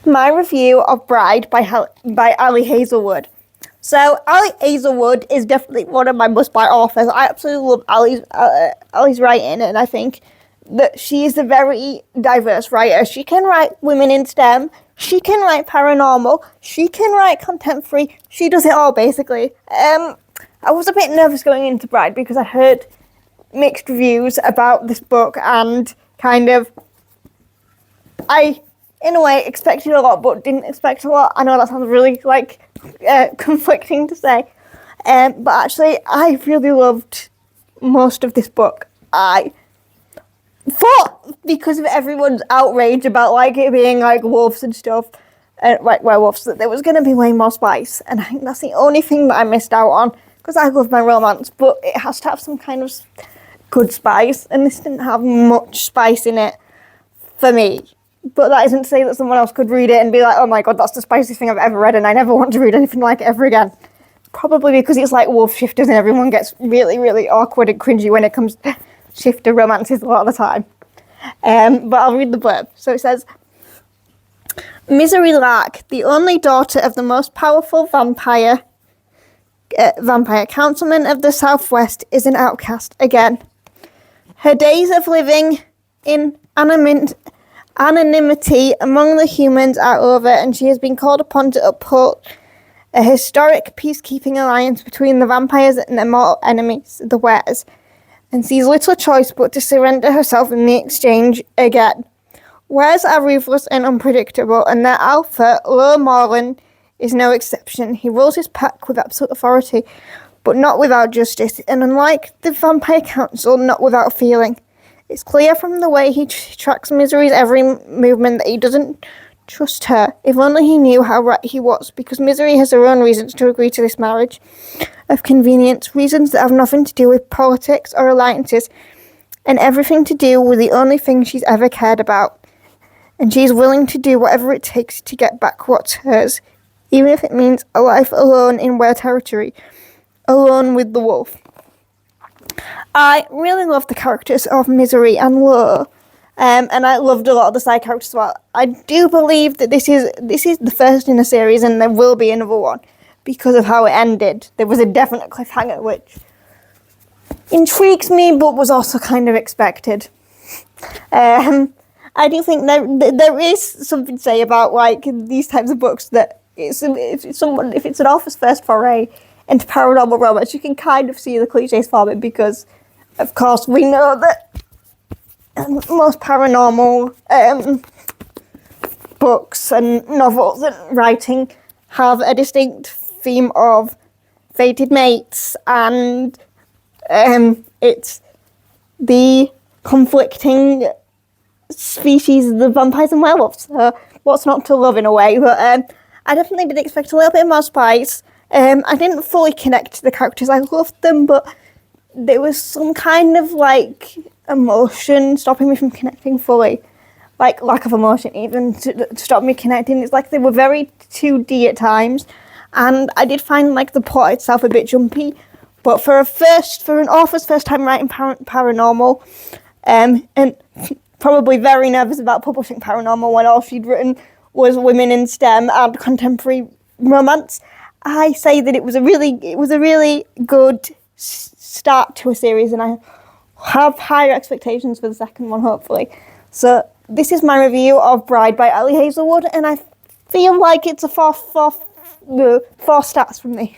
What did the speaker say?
My review of Bride by Ali Hazelwood. So Ali Hazelwood is definitely one of my must-buy authors. I absolutely love Ali's writing, and I think that she is a very diverse writer. She can write women in STEM, she can write paranormal, she can write contemporary. She does it all, basically. I was a bit nervous going into Bride because I heard mixed reviews about this book, and kind of, I, in a way, expected a lot but didn't expect a lot. I know that sounds really, conflicting to say. But actually, I really loved most of this book. I thought, because of everyone's outrage about, it being, wolves and stuff, werewolves, that there was going to be way more spice. And I think that's the only thing that I missed out on, because I love my romance, but it has to have some kind of good spice, and this didn't have much spice in it for me. But that isn't to say that someone else could read it and be like, oh my god, that's the spiciest thing I've ever read, and I never want to read anything like it ever again. Probably because it's like wolf shifters and everyone gets really, really awkward and cringy when it comes to shifter romances a lot of the time. But I'll read the blurb. So it says, Misery Lark, the only daughter of the most powerful vampire councilman of the Southwest, is an outcast again. Her days of living in anonymity among the humans are over, and she has been called upon to uphold a historic peacekeeping alliance between the vampires and their mortal enemies, the Wares, and sees little choice but to surrender herself in the exchange again. Wares are ruthless and unpredictable, and their alpha, Lur Morlan, is no exception. He rules his pack with absolute authority, but not without justice, and unlike the Vampire Council, not without feeling. It's clear from the way he tracks Misery's every movement that he doesn't trust her. If only he knew how right he was, because Misery has her own reasons to agree to this marriage of convenience, reasons that have nothing to do with politics or alliances, and everything to do with the only thing she's ever cared about. And she's willing to do whatever it takes to get back what's hers, even if it means a life alone in Were territory, alone with the wolf. I really love the characters of Misery and Lure, and I loved a lot of the side characters as well. I do believe that this is the first in a series, and there will be another one because of how it ended. There was a definite cliffhanger, which intrigues me, but was also kind of expected. I do think there is something to say about these types of books that if it's an author's first foray into paranormal romance, you can kind of see the cliches from it, because of course we know that most paranormal books and novels and writing have a distinct theme of fated mates, and it's the conflicting species of the vampires and werewolves. So what's not to love in a way? But I definitely did expect a little bit more spice. I didn't fully connect to the characters. I loved them, but there was some kind of emotion stopping me from connecting fully. Lack of emotion even to stop me connecting. It's like they were very 2D at times, and I did find the plot itself a bit jumpy. But for an author's first time writing paranormal, and probably very nervous about publishing paranormal when all she'd written was women in STEM and contemporary romance, I say that it was a really good start to a series, and I have higher expectations for the second one, hopefully. So this is my review of Bride by Ali Hazelwood, and I feel like it's a 4 stars from me.